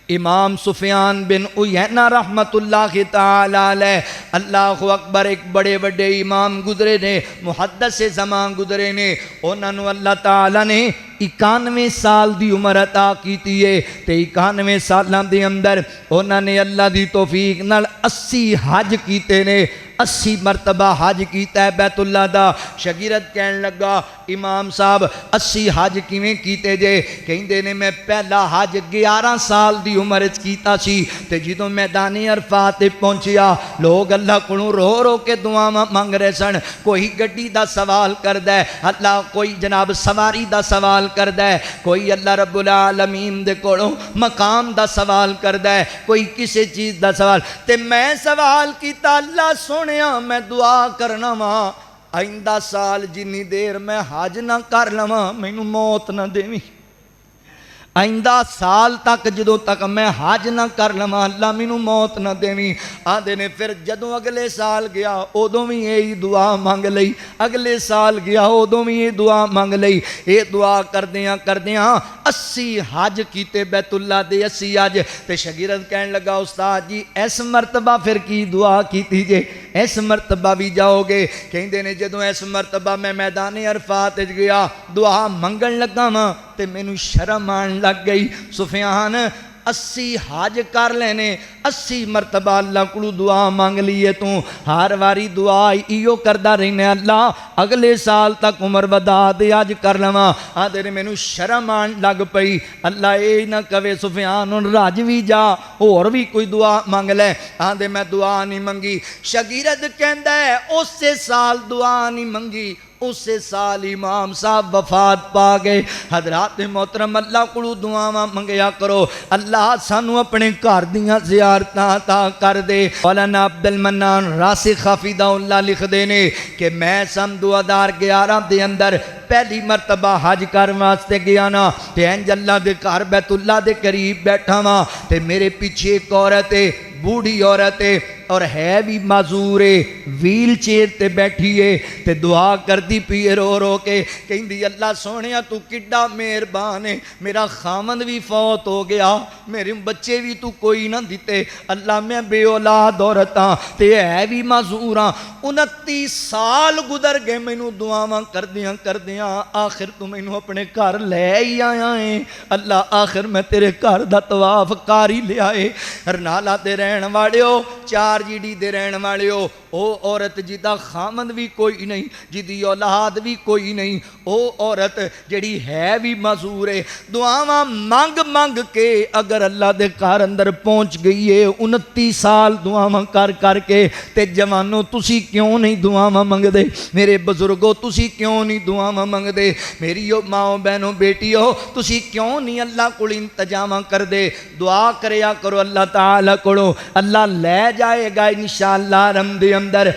امام سفیان بن عیینہ رحمت اللہ تعالی علیہ، اللہ اکبر، ایک بڑے بڑے امام گزرے نے، محدث زمان گزرے نے، انہوں نے اللہ تعالی نے 91 سال دی عمر عطا کیتی ہے، تے 91 سالاں دے اندر انہوں نے اللہ دی توفیق نال 80 حج کیتے نے، 80 مرتبہ حج کیتا ہے بیت اللہ دا۔ شاگرد کہن لگا امام صاحب 80 حج کیویں کیتے جے؟ کہندے نے میں پہلا حج 11 سال دی عمر وچ کیتا سی، تے جدوں میدان عرفات تے پہنچیا لوگ اللہ کولوں رو رو کے دعاواں منگ رہے سن، کوئی گڈی دا سوال کردا ہے اللہ، کوئی جناب سواری دا سوال کردا ہے، کوئی اللہ رب العالمین دے کولوں مقام دا سوال کردا ہے، کوئی کسی چیز دا سوال، تے میں سوال کیتا اللہ سونیا میں دعا کرنا وا آئندہ سال جنی دیر میں حج نہ کر لواں مینوں موت نہ دیویں، آئندہ سال تک جدوں تک میں حج نہ کر لواں اللہ مینوں موت نہ دیویں۔ آندے نے پھر جدوں اگلے سال گیا ادوں بھی یہی دعا منگ لئی، اگلے سال گیا ادوں بھی یہ دعا منگ لئی، یہ دعا کردیاں کردیاں 80 حج کیتے بیت اللہ دے 80 حج۔ تے شاگرد کہن لگا استاد جی اس مرتبہ پھر کی دعا کیتی جے؟ اس مرتبہ بھی جاؤ گے؟ کہندے نے جدوں اس مرتبہ میں میدان عرفات وچ گیا دعا منگن لگا ہاں تے مینوں شرم آن لگ گئی، سفیان 80 حج کر لینے، 80 مرتبہ اللہ کو دعا مانگ لیے، تو ہر واری دعا ایو کردا رہنے اللہ اگلے سال تک عمر بدا دے حج کر لواں۔ آدھے نے مینوں شرم آن لگ پئی، اللہ اے نہ کہے سفیان ہن رج وی جا اور بھی کوئی دعا مانگ لے۔ آدھے میں دعا نہیں منگی۔ شاگرد کہندا ہے اسے سال دعا نہیں منگی، اسے سال امام صاحب وفات پا گئے۔ حضرات محترم اللہ کو دعاواں منگیا کرو، اللہ سانو اپنے گھر دیاں زیارتاں عطا کر دے۔ مولانا عبد المنان راسخ حفظہ اللہ لکھ دے نے کہ میں سن 2011 دے اندر پہلی مرتبہ حج کر واسطے گیا نا، تے انج اللہ دے گھر بیت اللہ دے قریب بیٹھا وا، تے میرے پیچھے ایک عورت ہے، بوڑھی عورت ہے اور ہے بھی معذور ہے، ویل چیئر تے بیٹھی ہے، تے دعا کردی پی رو رو کے، کہندی اللہ سونیا تو کڈا مہربان ہے، میرا خامند بھی فوت ہو گیا، میرے بچے بھی تو کوئی نہ دیتے، اللہ میں بے اولاد عورت ہاں تے ہے بھی معذور ہاں، 29 سال گزر گئے مینوں دعاواں کردیاں کردیاں، آخر تو مینوں اپنے گھر لے ہی آیا ہے، اللہ آخر میں تیرے گھر دا طواف کر ہی لیا ہے۔ ہرنالا دے رہن والے ہو، 4 جیڑی دے رہن والے ہو، او عورت جدا خامند بھی کوئی نہیں، جدی اولاد بھی کوئی نہیں، او عورت جڑی ہے بھی معذور ہے، دعاواں مانگ مانگ کے اگر اللہ دے گھر اندر پہنچ گئی ہے 29 سال دعاواں کر کر کے، تے جوانو تسی کیوں نہیں دعاواں منگ دے؟ میرے بزرگو تسی کیوں نہیں دعاواں منگ دے؟ میری ماں بہنوں بیٹیو تسی کیوں نہیں اللہ کو انتظام کر دے؟ دعا کریا کرو اللہ تعالی کو، اللہ لے جائے گا انشاءاللہ رحم دے اندر۔